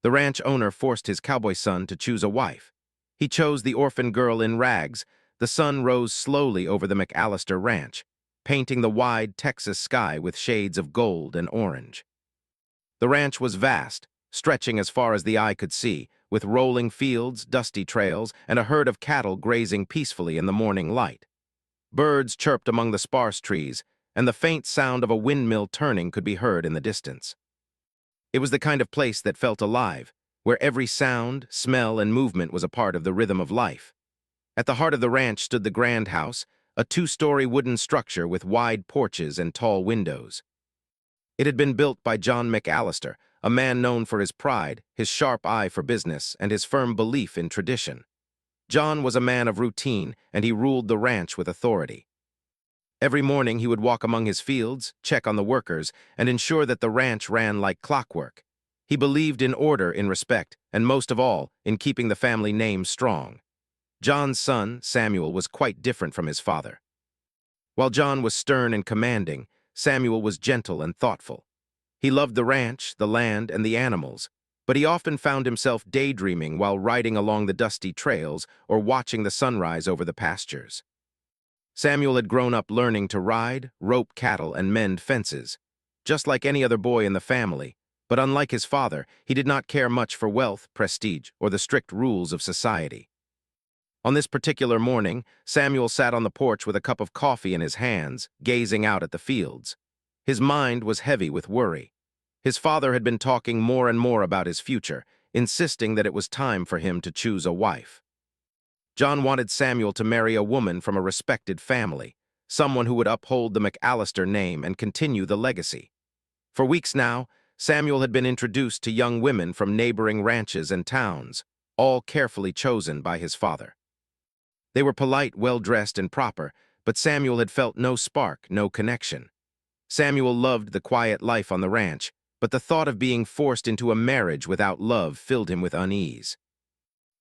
The ranch owner forced his cowboy son to choose a wife. He chose the orphan girl in rags. The sun rose slowly over the McAllister ranch, painting the wide Texas sky with shades of gold and orange. The ranch was vast, stretching as far as the eye could see, with rolling fields, dusty trails, and a herd of cattle grazing peacefully in the morning light. Birds chirped among the sparse trees, and the faint sound of a windmill turning could be heard in the distance. It was the kind of place that felt alive, where every sound, smell, and movement was a part of the rhythm of life. At the heart of the ranch stood the grand house, a two-story wooden structure with wide porches and tall windows. It had been built by John McAllister, a man known for his pride, his sharp eye for business, and his firm belief in tradition. John was a man of routine, and he ruled the ranch with authority. Every morning he would walk among his fields, check on the workers, and ensure that the ranch ran like clockwork. He believed in order, in respect, and most of all, in keeping the family name strong. John's son, Samuel, was quite different from his father. While John was stern and commanding, Samuel was gentle and thoughtful. He loved the ranch, the land, and the animals, but he often found himself daydreaming while riding along the dusty trails or watching the sunrise over the pastures. Samuel had grown up learning to ride, rope cattle, and mend fences, just like any other boy in the family, but unlike his father, he did not care much for wealth, prestige, or the strict rules of society. On this particular morning, Samuel sat on the porch with a cup of coffee in his hands, gazing out at the fields. His mind was heavy with worry. His father had been talking more and more about his future, insisting that it was time for him to choose a wife. John wanted Samuel to marry a woman from a respected family, someone who would uphold the McAllister name and continue the legacy. For weeks now, Samuel had been introduced to young women from neighboring ranches and towns, all carefully chosen by his father. They were polite, well-dressed, and proper, but Samuel had felt no spark, no connection. Samuel loved the quiet life on the ranch, but the thought of being forced into a marriage without love filled him with unease.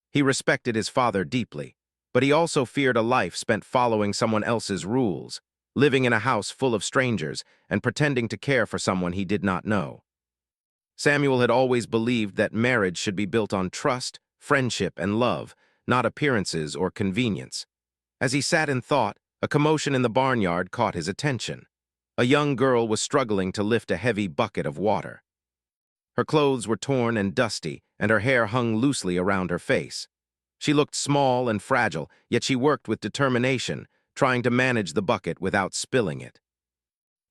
He respected his father deeply, but he also feared a life spent following someone else's rules, living in a house full of strangers, and pretending to care for someone he did not know. Samuel had always believed that marriage should be built on trust, friendship, and love, not appearances or convenience. As he sat in thought, a commotion in the barnyard caught his attention. A young girl was struggling to lift a heavy bucket of water. Her clothes were torn and dusty, and her hair hung loosely around her face. She looked small and fragile, yet she worked with determination, trying to manage the bucket without spilling it.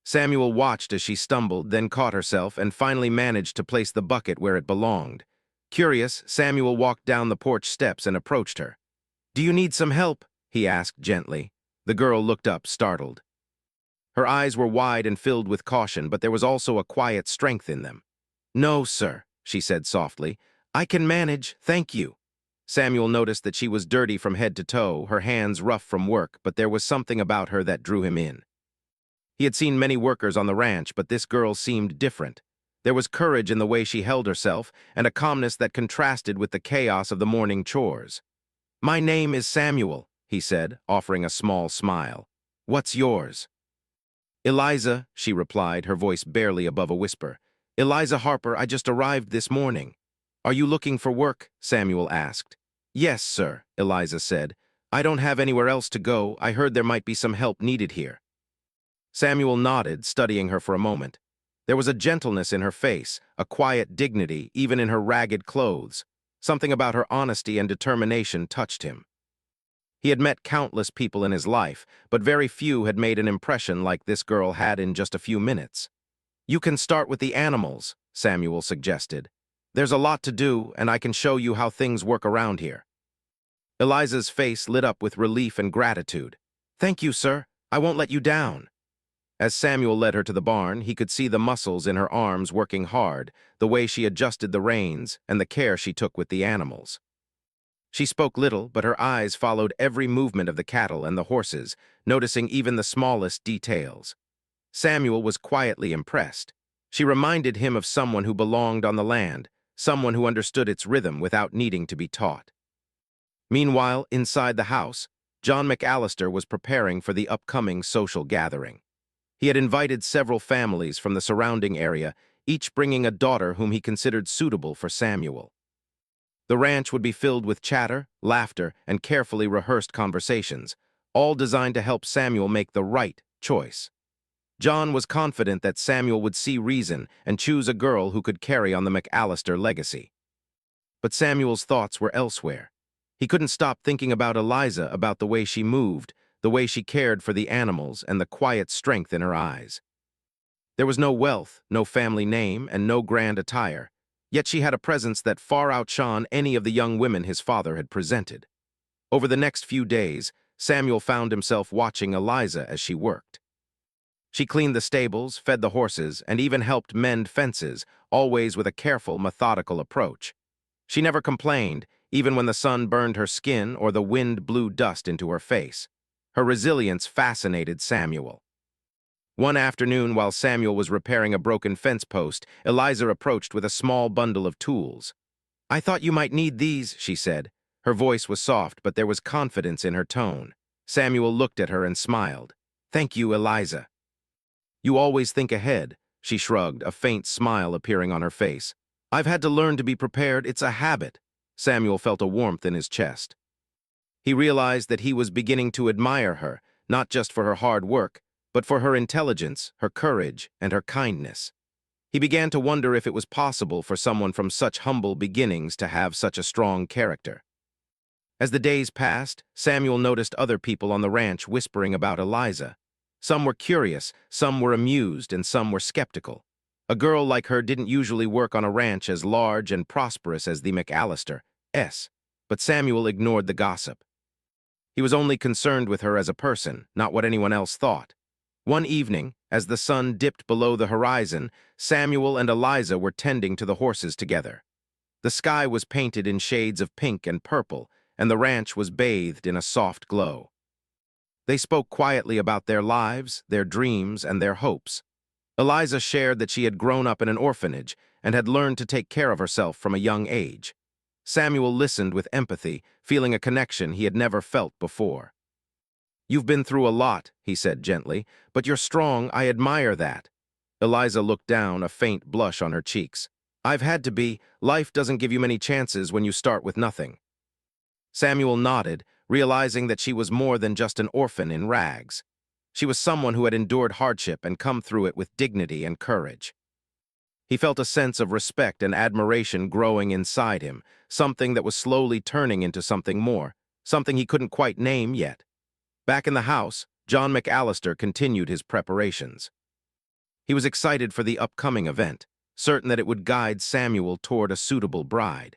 Samuel watched as she stumbled, then caught herself, and finally managed to place the bucket where it belonged. Curious, Samuel walked down the porch steps and approached her. "Do you need some help?" he asked gently. The girl looked up, startled. Her eyes were wide and filled with caution, but there was also a quiet strength in them. "No, sir," she said softly. "I can manage, thank you." Samuel noticed that she was dirty from head to toe, her hands rough from work, but there was something about her that drew him in. He had seen many workers on the ranch, but this girl seemed different. There was courage in the way she held herself, and a calmness that contrasted with the chaos of the morning chores. "My name is Samuel," he said, offering a small smile. "What's yours?" "Eliza," she replied, her voice barely above a whisper. "Eliza Harper, I just arrived this morning." "Are you looking for work?" Samuel asked. "Yes, sir," Eliza said. "I don't have anywhere else to go. I heard there might be some help needed here." Samuel nodded, studying her for a moment. There was a gentleness in her face, a quiet dignity, even in her ragged clothes. Something about her honesty and determination touched him. He had met countless people in his life, but very few had made an impression like this girl had in just a few minutes. "You can start with the animals," Samuel suggested. "There's a lot to do, and I can show you how things work around here." Eliza's face lit up with relief and gratitude. "Thank you, sir. I won't let you down." As Samuel led her to the barn, he could see the muscles in her arms working hard, the way she adjusted the reins, and the care she took with the animals. She spoke little, but her eyes followed every movement of the cattle and the horses, noticing even the smallest details. Samuel was quietly impressed. She reminded him of someone who belonged on the land, someone who understood its rhythm without needing to be taught. Meanwhile, inside the house, John McAllister was preparing for the upcoming social gathering. He had invited several families from the surrounding area, each bringing a daughter whom he considered suitable for Samuel. The ranch would be filled with chatter, laughter, and carefully rehearsed conversations, all designed to help Samuel make the right choice. John was confident that Samuel would see reason and choose a girl who could carry on the McAllister legacy. But Samuel's thoughts were elsewhere. He couldn't stop thinking about Eliza, about the way she moved, the way she cared for the animals, and the quiet strength in her eyes. There was no wealth, no family name, and no grand attire, yet she had a presence that far outshone any of the young women his father had presented. Over the next few days, Samuel found himself watching Eliza as she worked. She cleaned the stables, fed the horses, and even helped mend fences, always with a careful, methodical approach. She never complained, even when the sun burned her skin or the wind blew dust into her face. Her resilience fascinated Samuel. One afternoon, while Samuel was repairing a broken fence post, Eliza approached with a small bundle of tools. "I thought you might need these," she said. Her voice was soft, but there was confidence in her tone. Samuel looked at her and smiled. "Thank you, Eliza." "You always think ahead," she shrugged, a faint smile appearing on her face. "I've had to learn to be prepared. It's a habit." Samuel felt a warmth in his chest. He realized that he was beginning to admire her, not just for her hard work, but for her intelligence, her courage, and her kindness. He began to wonder if it was possible for someone from such humble beginnings to have such a strong character. As the days passed, Samuel noticed other people on the ranch whispering about Eliza. Some were curious, some were amused, and some were skeptical. A girl like her didn't usually work on a ranch as large and prosperous as the McAllisters, but Samuel ignored the gossip. He was only concerned with her as a person, not what anyone else thought. One evening, as the sun dipped below the horizon, Samuel and Eliza were tending to the horses together. The sky was painted in shades of pink and purple, and the ranch was bathed in a soft glow. They spoke quietly about their lives, their dreams, and their hopes. Eliza shared that she had grown up in an orphanage and had learned to take care of herself from a young age. Samuel listened with empathy, feeling a connection he had never felt before. "You've been through a lot," he said gently, "but you're strong. I admire that." Eliza looked down, a faint blush on her cheeks. "I've had to be. Life doesn't give you many chances when you start with nothing." Samuel nodded, realizing that she was more than just an orphan in rags. She was someone who had endured hardship and come through it with dignity and courage. He felt a sense of respect and admiration growing inside him, something that was slowly turning into something more, something he couldn't quite name yet. Back in the house, John McAllister continued his preparations. He was excited for the upcoming event, certain that it would guide Samuel toward a suitable bride.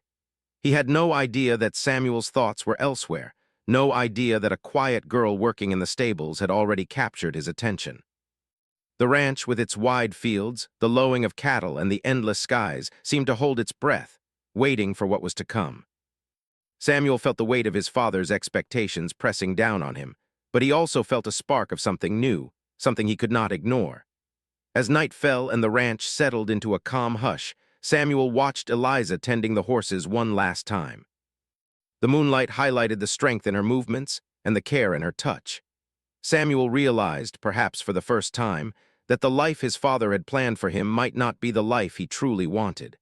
He had no idea that Samuel's thoughts were elsewhere, no idea that a quiet girl working in the stables had already captured his attention. The ranch, with its wide fields, the lowing of cattle, and the endless skies, seemed to hold its breath, waiting for what was to come. Samuel felt the weight of his father's expectations pressing down on him, but he also felt a spark of something new, something he could not ignore. As night fell and the ranch settled into a calm hush, Samuel watched Eliza tending the horses one last time. The moonlight highlighted the strength in her movements and the care in her touch. Samuel realized, perhaps for the first time, that the life his father had planned for him might not be the life he truly wanted.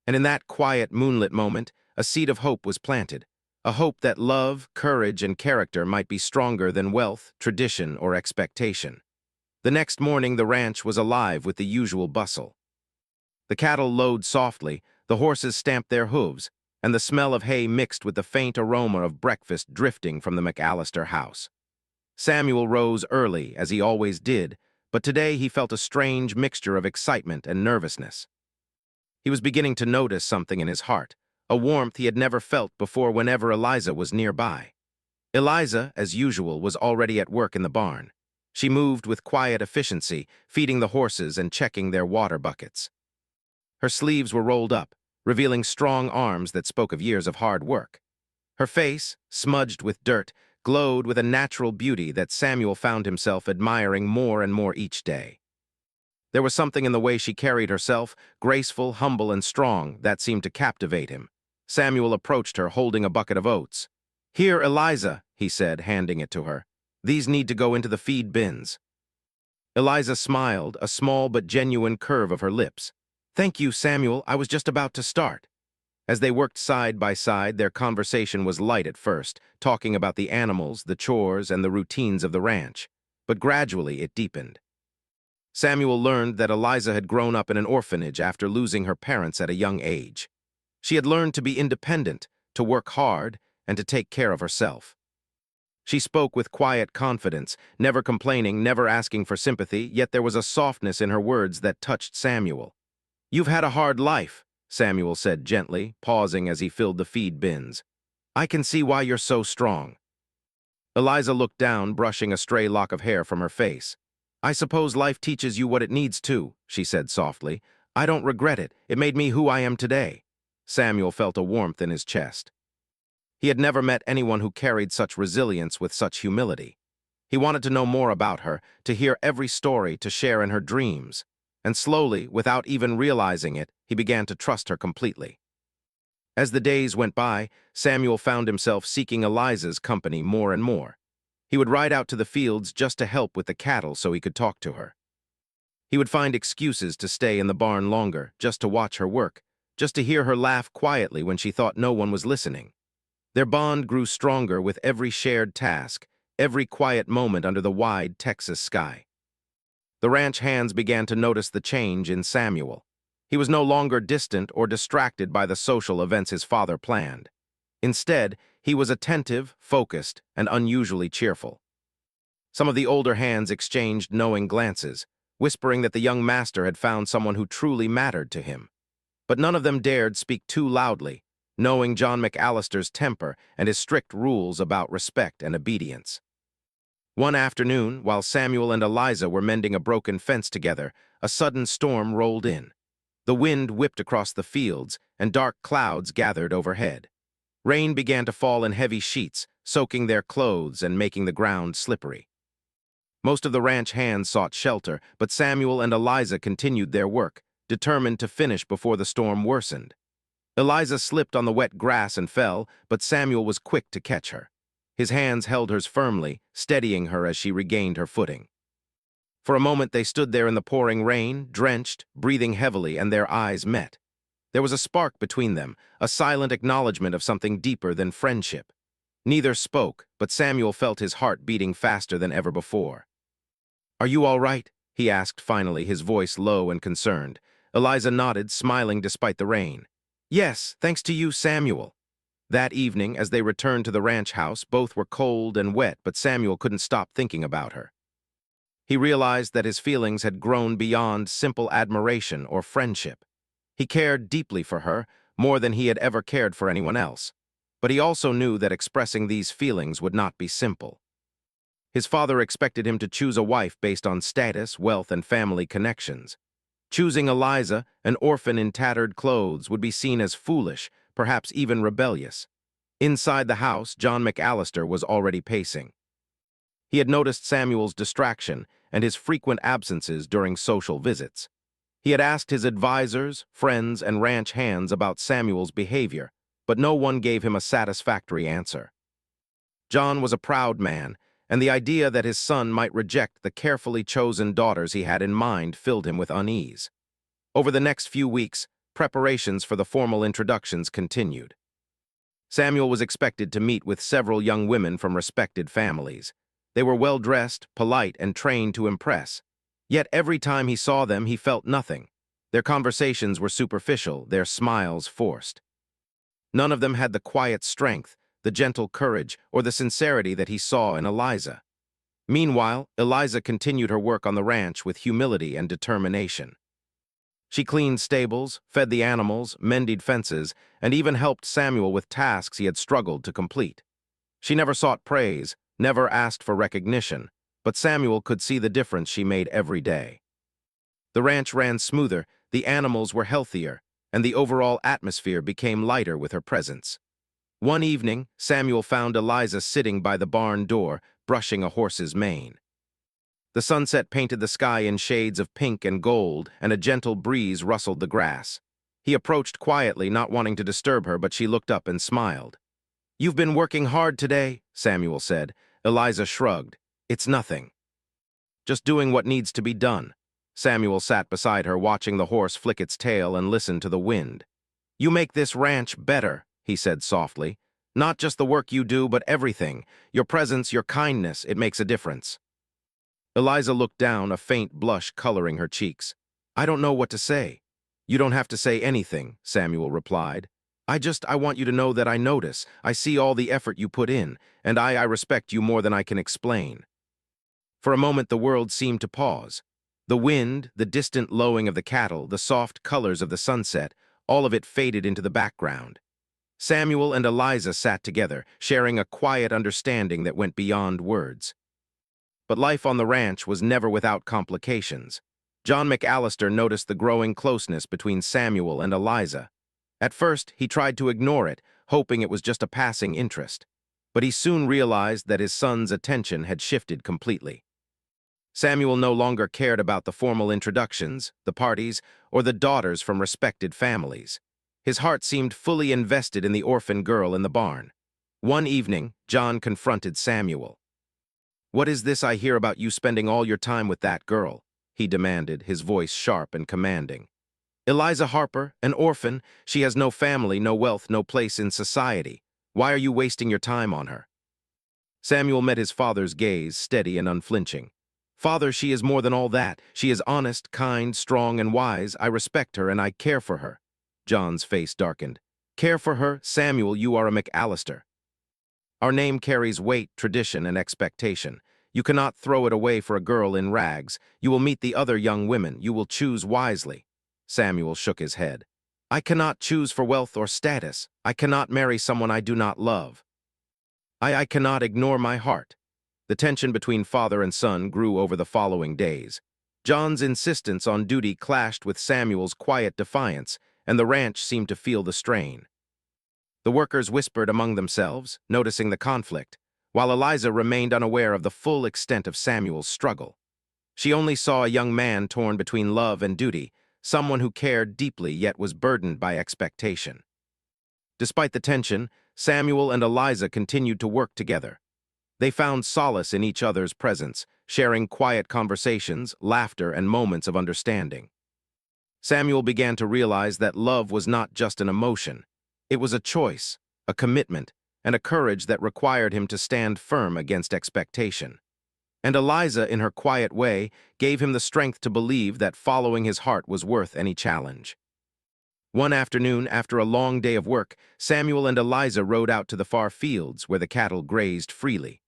And in that quiet, moonlit moment, a seed of hope was planted, a hope that love, courage, and character might be stronger than wealth, tradition, or expectation. The next morning, the ranch was alive with the usual bustle. The cattle lowed softly, the horses stamped their hooves, and the smell of hay mixed with the faint aroma of breakfast drifting from the McAllister house. Samuel rose early, as he always did, but today he felt a strange mixture of excitement and nervousness. He was beginning to notice something in his heart, a warmth he had never felt before whenever Eliza was nearby. Eliza, as usual, was already at work in the barn. She moved with quiet efficiency, feeding the horses and checking their water buckets. Her sleeves were rolled up, revealing strong arms that spoke of years of hard work. Her face, smudged with dirt, glowed with a natural beauty that Samuel found himself admiring more and more each day. There was something in the way she carried herself, graceful, humble, and strong, that seemed to captivate him. Samuel approached her, holding a bucket of oats. "Here, Eliza," he said, handing it to her. "These need to go into the feed bins." Eliza smiled, a small but genuine curve of her lips. "Thank you, Samuel, I was just about to start." As they worked side by side, their conversation was light at first, talking about the animals, the chores, and the routines of the ranch. But gradually it deepened. Samuel learned that Eliza had grown up in an orphanage after losing her parents at a young age. She had learned to be independent, to work hard, and to take care of herself. She spoke with quiet confidence, never complaining, never asking for sympathy, yet there was a softness in her words that touched Samuel. "You've had a hard life," Samuel said gently, pausing as he filled the feed bins. "I can see why you're so strong." Eliza looked down, brushing a stray lock of hair from her face. "I suppose life teaches you what it needs to," she said softly. "I don't regret it. It made me who I am today." Samuel felt a warmth in his chest. He had never met anyone who carried such resilience with such humility. He wanted to know more about her, to hear every story, to share in her dreams. And slowly, without even realizing it, he began to trust her completely. As the days went by, Samuel found himself seeking Eliza's company more and more. He would ride out to the fields just to help with the cattle so he could talk to her. He would find excuses to stay in the barn longer, just to watch her work, just to hear her laugh quietly when she thought no one was listening. Their bond grew stronger with every shared task, every quiet moment under the wide Texas sky. The ranch hands began to notice the change in Samuel. He was no longer distant or distracted by the social events his father planned. Instead, he was attentive, focused, and unusually cheerful. Some of the older hands exchanged knowing glances, whispering that the young master had found someone who truly mattered to him. But none of them dared speak too loudly, knowing John McAllister's temper and his strict rules about respect and obedience. One afternoon, while Samuel and Eliza were mending a broken fence together, a sudden storm rolled in. The wind whipped across the fields, and dark clouds gathered overhead. Rain began to fall in heavy sheets, soaking their clothes and making the ground slippery. Most of the ranch hands sought shelter, but Samuel and Eliza continued their work, determined to finish before the storm worsened. Eliza slipped on the wet grass and fell, but Samuel was quick to catch her. His hands held hers firmly, steadying her as she regained her footing. For a moment they stood there in the pouring rain, drenched, breathing heavily, and their eyes met. There was a spark between them, a silent acknowledgement of something deeper than friendship. Neither spoke, but Samuel felt his heart beating faster than ever before. "Are you all right?" he asked finally, his voice low and concerned. Eliza nodded, smiling despite the rain. "Yes, thanks to you, Samuel." That evening, as they returned to the ranch house, both were cold and wet, but Samuel couldn't stop thinking about her. He realized that his feelings had grown beyond simple admiration or friendship. He cared deeply for her, more than he had ever cared for anyone else. But he also knew that expressing these feelings would not be simple. His father expected him to choose a wife based on status, wealth, and family connections. Choosing Eliza, an orphan in tattered clothes, would be seen as foolish, perhaps even rebellious. Inside the house, John McAllister was already pacing. He had noticed Samuel's distraction and his frequent absences during social visits. He had asked his advisors, friends, and ranch hands about Samuel's behavior, but no one gave him a satisfactory answer. John was a proud man, and the idea that his son might reject the carefully chosen daughters he had in mind filled him with unease. Over the next few weeks, preparations for the formal introductions continued. Samuel was expected to meet with several young women from respected families. They were well-dressed, polite, and trained to impress. Yet every time he saw them, he felt nothing. Their conversations were superficial, their smiles forced. None of them had the quiet strength, the gentle courage, or the sincerity that he saw in Eliza. Meanwhile, Eliza continued her work on the ranch with humility and determination. She cleaned stables, fed the animals, mended fences, and even helped Samuel with tasks he had struggled to complete. She never sought praise, never asked for recognition, but Samuel could see the difference she made every day. The ranch ran smoother, the animals were healthier, and the overall atmosphere became lighter with her presence. One evening, Samuel found Eliza sitting by the barn door, brushing a horse's mane. The sunset painted the sky in shades of pink and gold, and a gentle breeze rustled the grass. He approached quietly, not wanting to disturb her, but she looked up and smiled. "You've been working hard today," Samuel said. Eliza shrugged. "It's nothing." just doing what needs to be done. Samuel sat beside her, watching the horse flick its tail and listen to the wind. You make this ranch better, he said softly. Not just the work you do, but everything. Your presence, your kindness, it makes a difference. Eliza looked down, a faint blush coloring her cheeks. I don't know what to say. You don't have to say anything, Samuel replied. I want you to know that I notice. I see all the effort you put in, and I respect you more than I can explain. For a moment, the world seemed to pause. The wind, the distant lowing of the cattle, the soft colors of the sunset, all of it faded into the background. Samuel and Eliza sat together, sharing a quiet understanding that went beyond words. But life on the ranch was never without complications. John McAllister noticed the growing closeness between Samuel and Eliza. At first, he tried to ignore it, hoping it was just a passing interest. But he soon realized that his son's attention had shifted completely. Samuel no longer cared about the formal introductions, the parties, or the daughters from respected families. His heart seemed fully invested in the orphan girl in the barn. One evening, John confronted Samuel. What is this I hear about you spending all your time with that girl? He demanded, his voice sharp and commanding. Eliza Harper, an orphan, she has no family, no wealth, no place in society. Why are you wasting your time on her? Samuel met his father's gaze, steady and unflinching. Father, she is more than all that. She is honest, kind, strong, and wise. I respect her and I care for her. John's face darkened. Care for her? Samuel, you are a McAllister. Our name carries weight, tradition, and expectation. You cannot throw it away for a girl in rags. You will meet the other young women. You will choose wisely. Samuel shook his head. I cannot choose for wealth or status. I cannot marry someone I do not love. I cannot ignore my heart. The tension between father and son grew over the following days. John's insistence on duty clashed with Samuel's quiet defiance, and the ranch seemed to feel the strain. The workers whispered among themselves, noticing the conflict, while Eliza remained unaware of the full extent of Samuel's struggle. She only saw a young man torn between love and duty, someone who cared deeply yet was burdened by expectation. Despite the tension, Samuel and Eliza continued to work together. They found solace in each other's presence, sharing quiet conversations, laughter, and moments of understanding. Samuel began to realize that love was not just an emotion. It was a choice, a commitment, and a courage that required him to stand firm against expectation. And Eliza, in her quiet way, gave him the strength to believe that following his heart was worth any challenge. One afternoon, after a long day of work, Samuel and Eliza rode out to the far fields where the cattle grazed freely.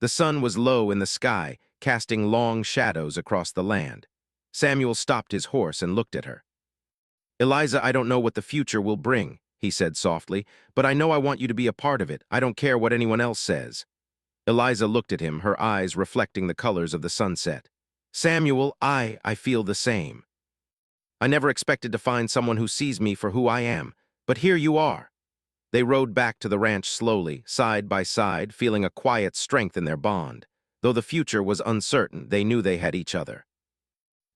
The sun was low in the sky, casting long shadows across the land. Samuel stopped his horse and looked at her. Eliza, I don't know what the future will bring, he said softly, but I know I want you to be a part of it. I don't care what anyone else says. Eliza looked at him, her eyes reflecting the colors of the sunset. Samuel, I feel the same. I never expected to find someone who sees me for who I am, but here you are. They rode back to the ranch slowly, side by side, feeling a quiet strength in their bond. Though the future was uncertain, they knew they had each other.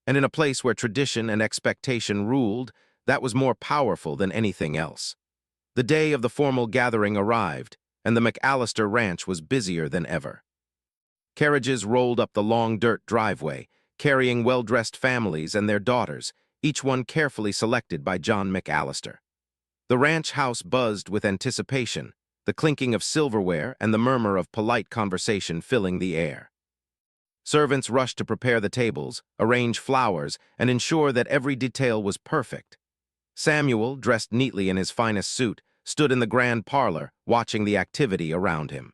And in a place where tradition and expectation ruled, that was more powerful than anything else. The day of the formal gathering arrived, and the McAllister ranch was busier than ever. Carriages rolled up the long dirt driveway, carrying well-dressed families and their daughters, each one carefully selected by John McAllister. The ranch house buzzed with anticipation, the clinking of silverware and the murmur of polite conversation filling the air. Servants rushed to prepare the tables, arrange flowers, and ensure that every detail was perfect. Samuel, dressed neatly in his finest suit, stood in the grand parlor, watching the activity around him.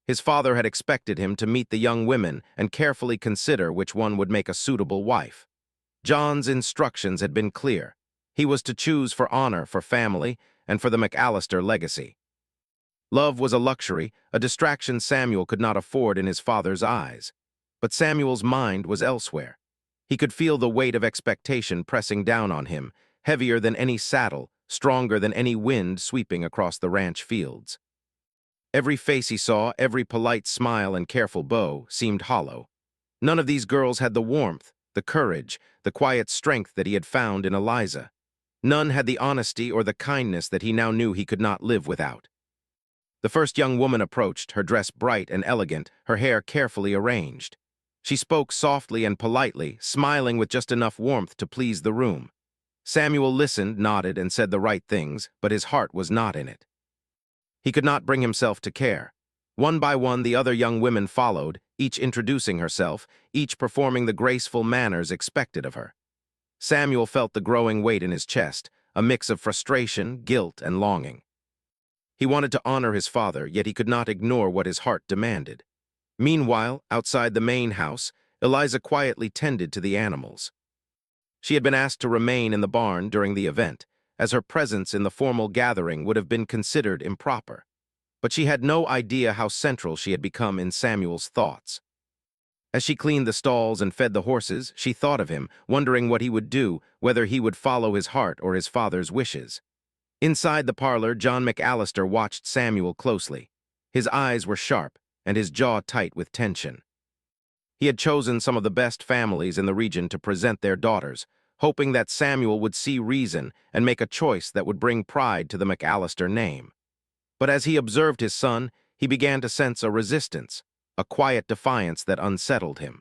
His father had expected him to meet the young women and carefully consider which one would make a suitable wife. John's instructions had been clear. He was to choose for honor, for family, and for the McAllister legacy. Love was a luxury, a distraction Samuel could not afford in his father's eyes. But Samuel's mind was elsewhere. He could feel the weight of expectation pressing down on him, heavier than any saddle, stronger than any wind sweeping across the ranch fields. Every face he saw, every polite smile and careful bow, seemed hollow. None of these girls had the warmth, the courage, the quiet strength that he had found in Eliza. None had the honesty or the kindness that he now knew he could not live without. The first young woman approached, her dress bright and elegant, her hair carefully arranged. She spoke softly and politely, smiling with just enough warmth to please the room. Samuel listened, nodded, and said the right things, but his heart was not in it. He could not bring himself to care. One by one, the other young women followed, each introducing herself, each performing the graceful manners expected of her. Samuel felt the growing weight in his chest, a mix of frustration, guilt, and longing. He wanted to honor his father, yet he could not ignore what his heart demanded. Meanwhile, outside the main house, Eliza quietly tended to the animals. She had been asked to remain in the barn during the event, as her presence in the formal gathering would have been considered improper. But she had no idea how central she had become in Samuel's thoughts. As she cleaned the stalls and fed the horses, she thought of him, wondering what he would do, whether he would follow his heart or his father's wishes. Inside the parlor, John McAllister watched Samuel closely. His eyes were sharp, and his jaw tight with tension. He had chosen some of the best families in the region to present their daughters, hoping that Samuel would see reason and make a choice that would bring pride to the McAllister name. But as he observed his son, he began to sense a resistance, a quiet defiance that unsettled him.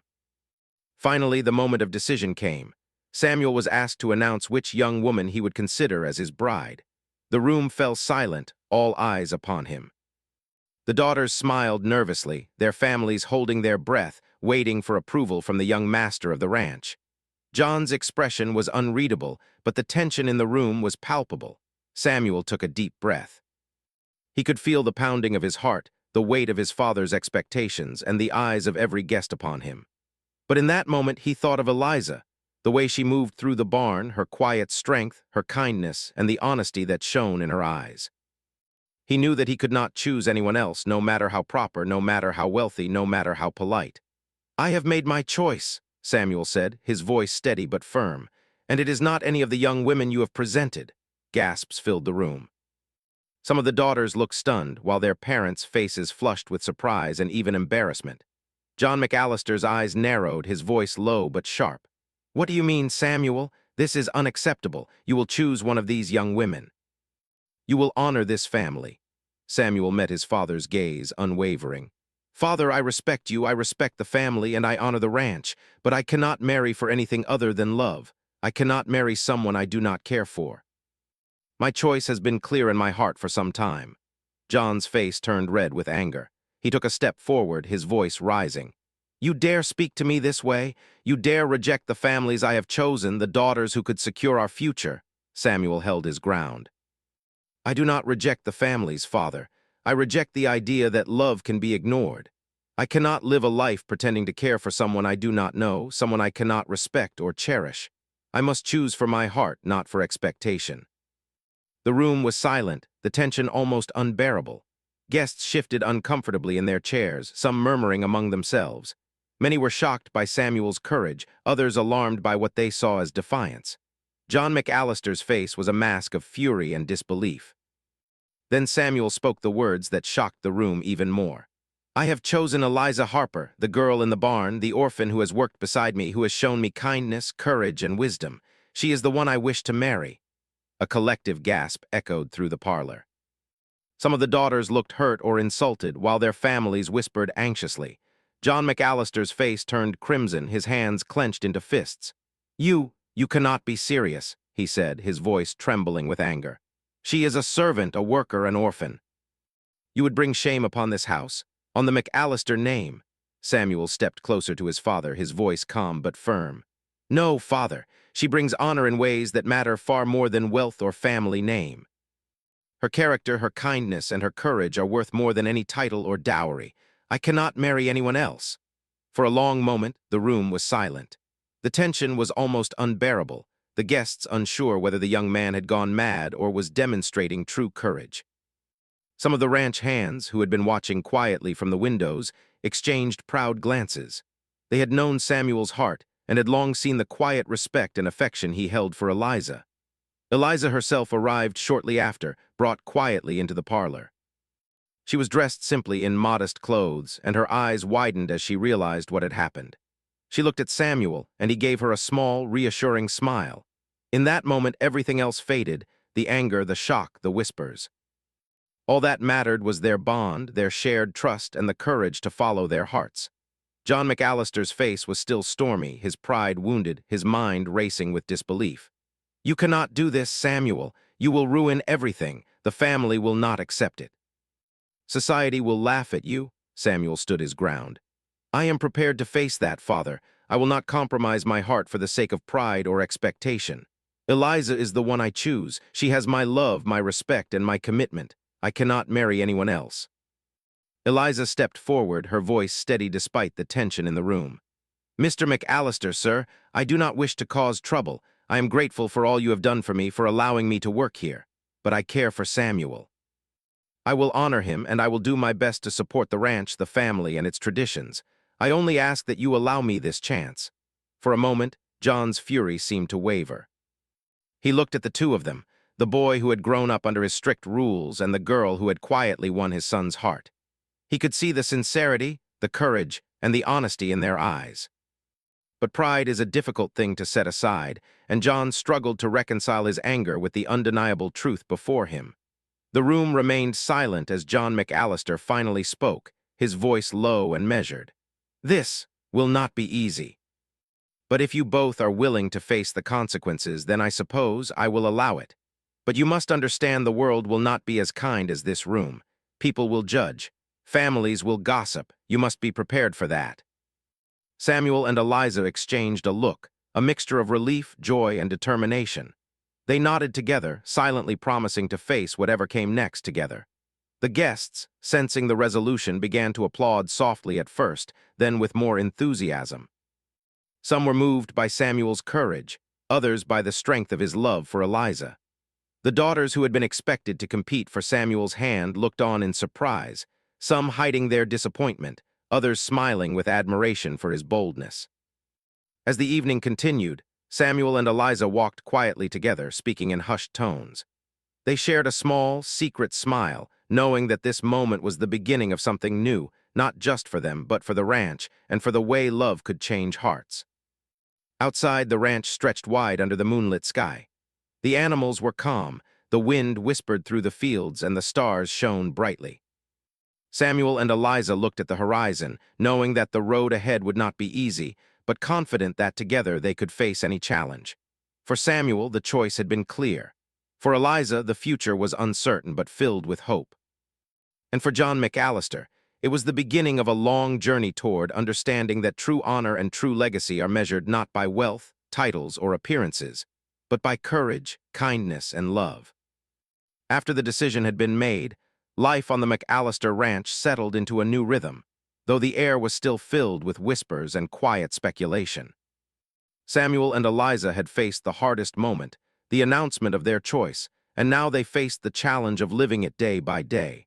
Finally, the moment of decision came. Samuel was asked to announce which young woman he would consider as his bride. The room fell silent, all eyes upon him. The daughters smiled nervously, their families holding their breath, waiting for approval from the young master of the ranch. John's expression was unreadable, but the tension in the room was palpable. Samuel took a deep breath. He could feel the pounding of his heart, the weight of his father's expectations, and the eyes of every guest upon him. But in that moment he thought of Eliza, the way she moved through the barn, her quiet strength, her kindness, and the honesty that shone in her eyes. He knew that he could not choose anyone else, no matter how proper, no matter how wealthy, no matter how polite. "I have made my choice," Samuel said, his voice steady but firm, "and it is not any of the young women you have presented." Gasps filled the room. Some of the daughters looked stunned, while their parents' faces flushed with surprise and even embarrassment. John McAllister's eyes narrowed, his voice low but sharp. "What do you mean, Samuel? This is unacceptable. You will choose one of these young women. You will honor this family." Samuel met his father's gaze, unwavering. "Father, I respect you, I respect the family, and I honor the ranch, but I cannot marry for anything other than love. I cannot marry someone I do not care for. My choice has been clear in my heart for some time." John's face turned red with anger. He took a step forward, his voice rising. "You dare speak to me this way? You dare reject the families I have chosen, the daughters who could secure our future?" Samuel held his ground. "I do not reject the families, Father. I reject the idea that love can be ignored. I cannot live a life pretending to care for someone I do not know, someone I cannot respect or cherish. I must choose for my heart, not for expectation." The room was silent, the tension almost unbearable. Guests shifted uncomfortably in their chairs, some murmuring among themselves. Many were shocked by Samuel's courage, others alarmed by what they saw as defiance. John McAllister's face was a mask of fury and disbelief. Then Samuel spoke the words that shocked the room even more. "I have chosen Eliza Harper, the girl in the barn, the orphan who has worked beside me, who has shown me kindness, courage, and wisdom. She is the one I wish to marry." A collective gasp echoed through the parlor. Some of the daughters looked hurt or insulted, while their families whispered anxiously. John McAllister's face turned crimson, his hands clenched into fists. You cannot be serious," he said, his voice trembling with anger. "She is a servant, a worker, an orphan. You would bring shame upon this house, on the McAllister name." Samuel stepped closer to his father, his voice calm but firm. "No, Father. She brings honor in ways that matter far more than wealth or family name. Her character, her kindness, and her courage are worth more than any title or dowry. I cannot marry anyone else." For a long moment, the room was silent. The tension was almost unbearable, the guests unsure whether the young man had gone mad or was demonstrating true courage. Some of the ranch hands, who had been watching quietly from the windows, exchanged proud glances. They had known Samuel's heart and had long seen the quiet respect and affection he held for Eliza. Eliza herself arrived shortly after, brought quietly into the parlor. She was dressed simply in modest clothes, and her eyes widened as she realized what had happened. She looked at Samuel, and he gave her a small, reassuring smile. In that moment, everything else faded, the anger, the shock, the whispers. All that mattered was their bond, their shared trust, and the courage to follow their hearts. John McAllister's face was still stormy, his pride wounded, his mind racing with disbelief. "You cannot do this, Samuel. You will ruin everything. The family will not accept it." "Society will laugh at you," Samuel stood his ground. "I am prepared to face that, Father. I will not compromise my heart for the sake of pride or expectation. Eliza is the one I choose. She has my love, my respect, and my commitment. I cannot marry anyone else." Eliza stepped forward, her voice steady despite the tension in the room. "Mr. McAllister, sir, I do not wish to cause trouble. I am grateful for all you have done for me, for allowing me to work here. But I care for Samuel. I will honor him, and I will do my best to support the ranch, the family, and its traditions. I only ask that you allow me this chance." For a moment, John's fury seemed to waver. He looked at the two of them, the boy who had grown up under his strict rules and the girl who had quietly won his son's heart. He could see the sincerity, the courage, and the honesty in their eyes. But pride is a difficult thing to set aside, and John struggled to reconcile his anger with the undeniable truth before him. The room remained silent as John McAllister finally spoke, his voice low and measured. "This will not be easy. But if you both are willing to face the consequences, then I suppose I will allow it. But you must understand the world will not be as kind as this room. People will judge. Families will gossip. You must be prepared for that." Samuel and Eliza exchanged a look, a mixture of relief, joy, and determination. They nodded together, silently promising to face whatever came next together. The guests, sensing the resolution, began to applaud softly at first, then with more enthusiasm. Some were moved by Samuel's courage, others by the strength of his love for Eliza. The daughters who had been expected to compete for Samuel's hand looked on in surprise, some hiding their disappointment, others smiling with admiration for his boldness. As the evening continued, Samuel and Eliza walked quietly together, speaking in hushed tones. They shared a small, secret smile, knowing that this moment was the beginning of something new, not just for them, but for the ranch, and for the way love could change hearts. Outside, the ranch stretched wide under the moonlit sky. The animals were calm, the wind whispered through the fields, and the stars shone brightly. Samuel and Eliza looked at the horizon, knowing that the road ahead would not be easy, but confident that together they could face any challenge. For Samuel, the choice had been clear. For Eliza, the future was uncertain but filled with hope. And for John McAllister, it was the beginning of a long journey toward understanding that true honor and true legacy are measured not by wealth, titles, or appearances, but by courage, kindness, and love. After the decision had been made, life on the McAllister ranch settled into a new rhythm, though the air was still filled with whispers and quiet speculation. Samuel and Eliza had faced the hardest moment, the announcement of their choice, and now they faced the challenge of living it day by day.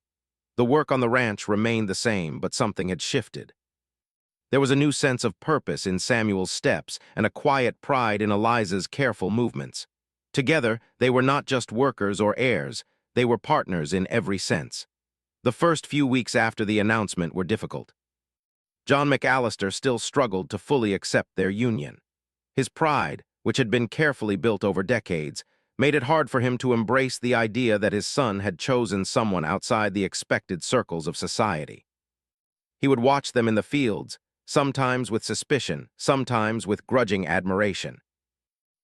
The work on the ranch remained the same, but something had shifted. There was a new sense of purpose in Samuel's steps and a quiet pride in Eliza's careful movements. Together, they were not just workers or heirs, they were partners in every sense. The first few weeks after the announcement were difficult. John McAllister still struggled to fully accept their union. His pride, which had been carefully built over decades, made it hard for him to embrace the idea that his son had chosen someone outside the expected circles of society. He would watch them in the fields, sometimes with suspicion, sometimes with grudging admiration.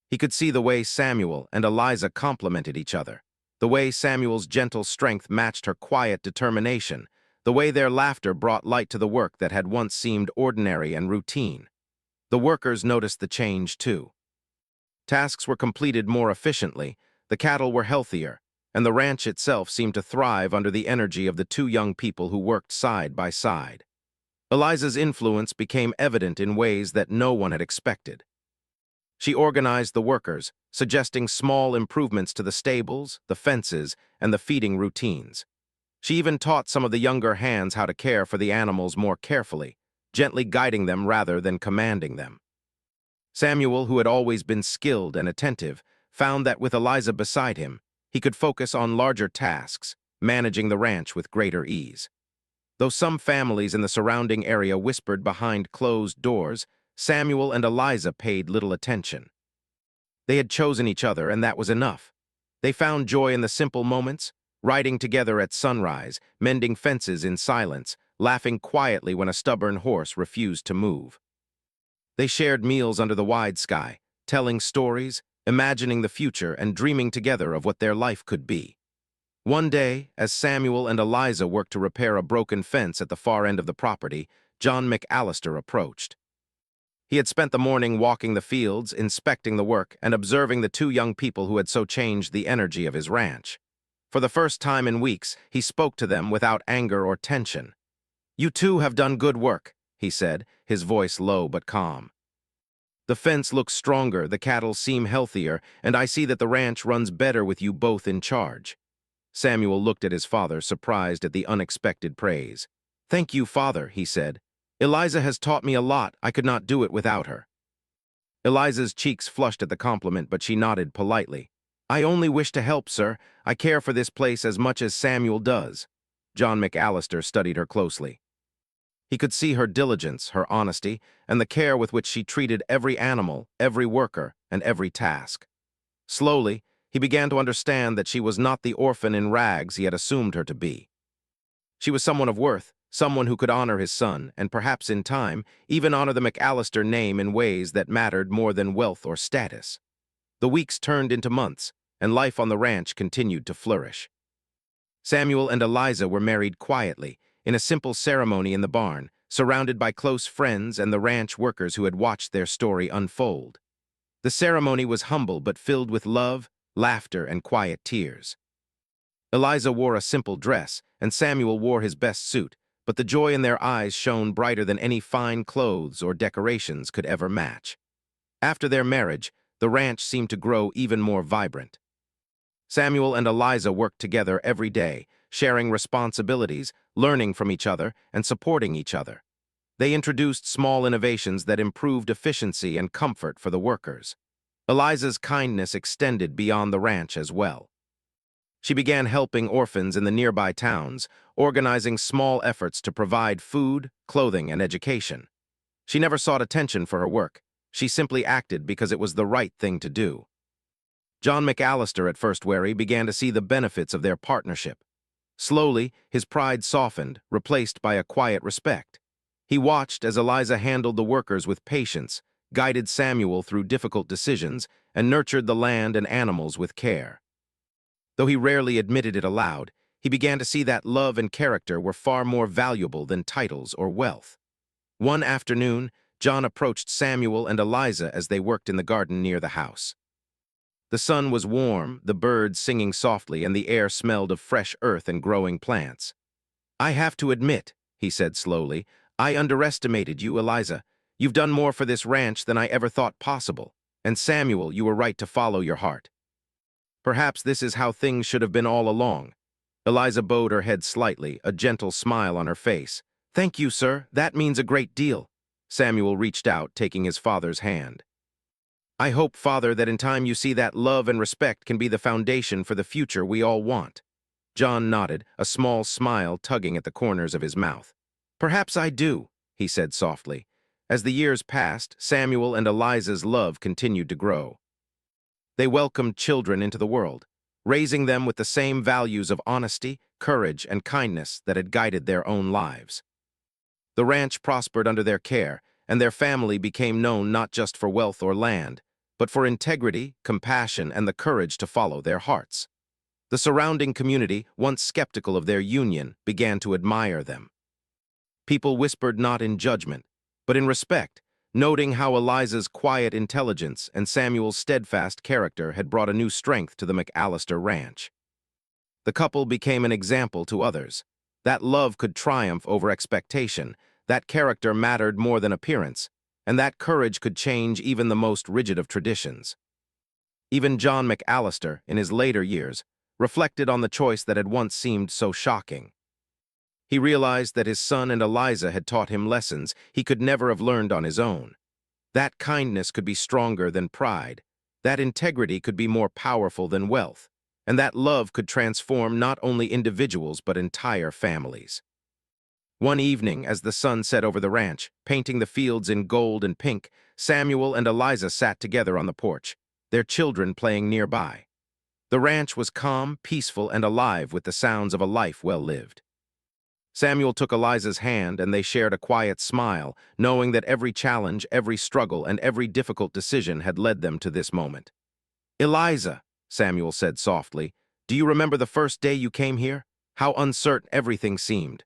He could see the way Samuel and Eliza complemented each other, the way Samuel's gentle strength matched her quiet determination, the way their laughter brought light to the work that had once seemed ordinary and routine. The workers noticed the change, too. Tasks were completed more efficiently, the cattle were healthier, and the ranch itself seemed to thrive under the energy of the two young people who worked side by side. Eliza's influence became evident in ways that no one had expected. She organized the workers, suggesting small improvements to the stables, the fences, and the feeding routines. She even taught some of the younger hands how to care for the animals more carefully, gently guiding them rather than commanding them. Samuel, who had always been skilled and attentive, found that with Eliza beside him, he could focus on larger tasks, managing the ranch with greater ease. Though some families in the surrounding area whispered behind closed doors, Samuel and Eliza paid little attention. They had chosen each other, and that was enough. They found joy in the simple moments, riding together at sunrise, mending fences in silence, laughing quietly when a stubborn horse refused to move. They shared meals under the wide sky, telling stories, imagining the future, and dreaming together of what their life could be. One day, as Samuel and Eliza worked to repair a broken fence at the far end of the property, John McAllister approached. He had spent the morning walking the fields, inspecting the work, and observing the two young people who had so changed the energy of his ranch. For the first time in weeks, he spoke to them without anger or tension. "You two have done good work," he said, his voice low but calm. "The fence looks stronger, the cattle seem healthier, and I see that the ranch runs better with you both in charge." Samuel looked at his father, surprised at the unexpected praise. "Thank you, father," he said. "Eliza has taught me a lot. I could not do it without her." Eliza's cheeks flushed at the compliment, but she nodded politely. "I only wish to help, sir. I care for this place as much as Samuel does." John McAllister studied her closely. He could see her diligence, her honesty, and the care with which she treated every animal, every worker, and every task. Slowly, he began to understand that she was not the orphan in rags he had assumed her to be. She was someone of worth, someone who could honor his son, and perhaps in time, even honor the McAllister name in ways that mattered more than wealth or status. The weeks turned into months, and life on the ranch continued to flourish. Samuel and Eliza were married quietly, in a simple ceremony in the barn, surrounded by close friends and the ranch workers who had watched their story unfold. The ceremony was humble but filled with love, laughter, and quiet tears. Eliza wore a simple dress, and Samuel wore his best suit, but the joy in their eyes shone brighter than any fine clothes or decorations could ever match. After their marriage, the ranch seemed to grow even more vibrant. Samuel and Eliza worked together every day, sharing responsibilities, learning from each other, and supporting each other. They introduced small innovations that improved efficiency and comfort for the workers. Eliza's kindness extended beyond the ranch as well. She began helping orphans in the nearby towns, organizing small efforts to provide food, clothing, and education. She never sought attention for her work. She simply acted because it was the right thing to do. John McAllister, at first wary, began to see the benefits of their partnership. Slowly, his pride softened, replaced by a quiet respect. He watched as Eliza handled the workers with patience, guided Samuel through difficult decisions, and nurtured the land and animals with care. Though he rarely admitted it aloud, he began to see that love and character were far more valuable than titles or wealth. One afternoon, John approached Samuel and Eliza as they worked in the garden near the house. The sun was warm, the birds singing softly, and the air smelled of fresh earth and growing plants. "I have to admit," he said slowly, "I underestimated you, Eliza. You've done more for this ranch than I ever thought possible. And Samuel, you were right to follow your heart. Perhaps this is how things should have been all along." Eliza bowed her head slightly, a gentle smile on her face. "Thank you, sir. That means a great deal." Samuel reached out, taking his father's hand. "I hope, Father, that in time you see that love and respect can be the foundation for the future we all want." John nodded, a small smile tugging at the corners of his mouth. "Perhaps I do," he said softly. As the years passed, Samuel and Eliza's love continued to grow. They welcomed children into the world, raising them with the same values of honesty, courage, and kindness that had guided their own lives. The ranch prospered under their care, and their family became known not just for wealth or land, but for integrity, compassion, and the courage to follow their hearts. The surrounding community, once skeptical of their union, began to admire them. People whispered not in judgment, but in respect, noting how Eliza's quiet intelligence and Samuel's steadfast character had brought a new strength to the McAllister ranch. The couple became an example to others. That love could triumph over expectation, that character mattered more than appearance, and that courage could change even the most rigid of traditions. Even John McAllister, in his later years, reflected on the choice that had once seemed so shocking. He realized that his son and Eliza had taught him lessons he could never have learned on his own. That kindness could be stronger than pride, that integrity could be more powerful than wealth, and that love could transform not only individuals but entire families. One evening, as the sun set over the ranch, painting the fields in gold and pink, Samuel and Eliza sat together on the porch, their children playing nearby. The ranch was calm, peaceful, and alive with the sounds of a life well lived. Samuel took Eliza's hand and they shared a quiet smile, knowing that every challenge, every struggle, and every difficult decision had led them to this moment. "Eliza," Samuel said softly, "do you remember the first day you came here? How uncertain everything seemed."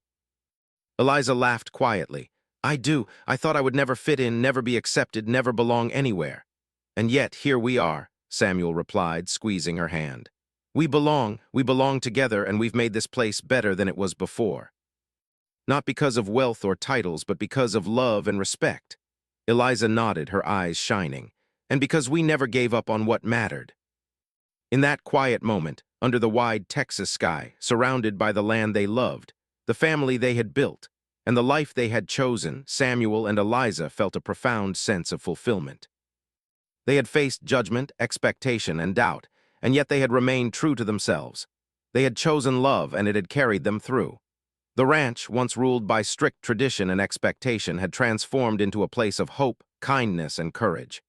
Eliza laughed quietly. "I do. I thought I would never fit in, never be accepted, never belong anywhere." "And yet, here we are," Samuel replied, squeezing her hand. We belong together, and we've made this place better than it was before. Not because of wealth or titles, but because of love and respect." Eliza nodded, her eyes shining. "And because we never gave up on what mattered." In that quiet moment, under the wide Texas sky, surrounded by the land they loved, the family they had built, and the life they had chosen, Samuel and Eliza felt a profound sense of fulfillment. They had faced judgment, expectation, and doubt, and yet they had remained true to themselves. They had chosen love, and it had carried them through. The ranch, once ruled by strict tradition and expectation, had transformed into a place of hope, kindness, and courage.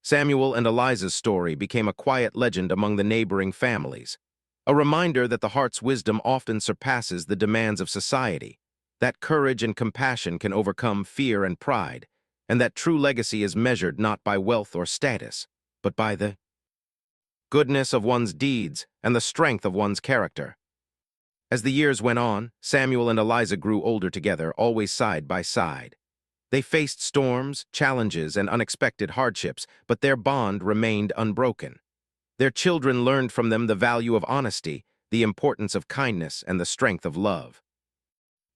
Samuel and Eliza's story became a quiet legend among the neighboring families, a reminder that the heart's wisdom often surpasses the demands of society, that courage and compassion can overcome fear and pride, and that true legacy is measured not by wealth or status, but by the goodness of one's deeds and the strength of one's character. As the years went on, Samuel and Eliza grew older together, always side by side. They faced storms, challenges, and unexpected hardships, but their bond remained unbroken. Their children learned from them the value of honesty, the importance of kindness, and the strength of love.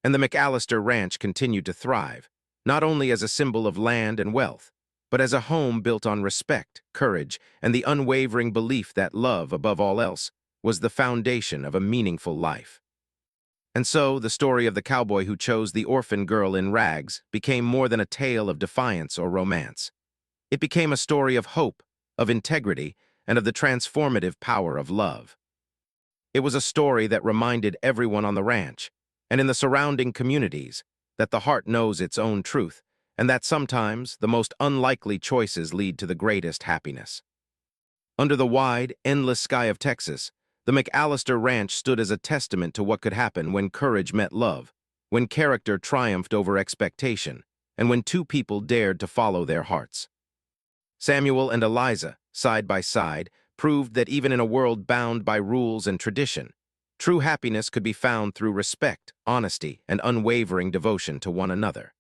And the McAllister Ranch continued to thrive, not only as a symbol of land and wealth, but as a home built on respect, courage, and the unwavering belief that love, above all else, was the foundation of a meaningful life. And so, the story of the cowboy who chose the orphan girl in rags became more than a tale of defiance or romance. It became a story of hope, of integrity, and of the transformative power of love. It was a story that reminded everyone on the ranch, and in the surrounding communities, that the heart knows its own truth, and that sometimes the most unlikely choices lead to the greatest happiness. Under the wide, endless sky of Texas, the McAllister Ranch stood as a testament to what could happen when courage met love, when character triumphed over expectation, and when two people dared to follow their hearts. Samuel and Eliza, side by side, proved that even in a world bound by rules and tradition, true happiness could be found through respect, honesty, and unwavering devotion to one another.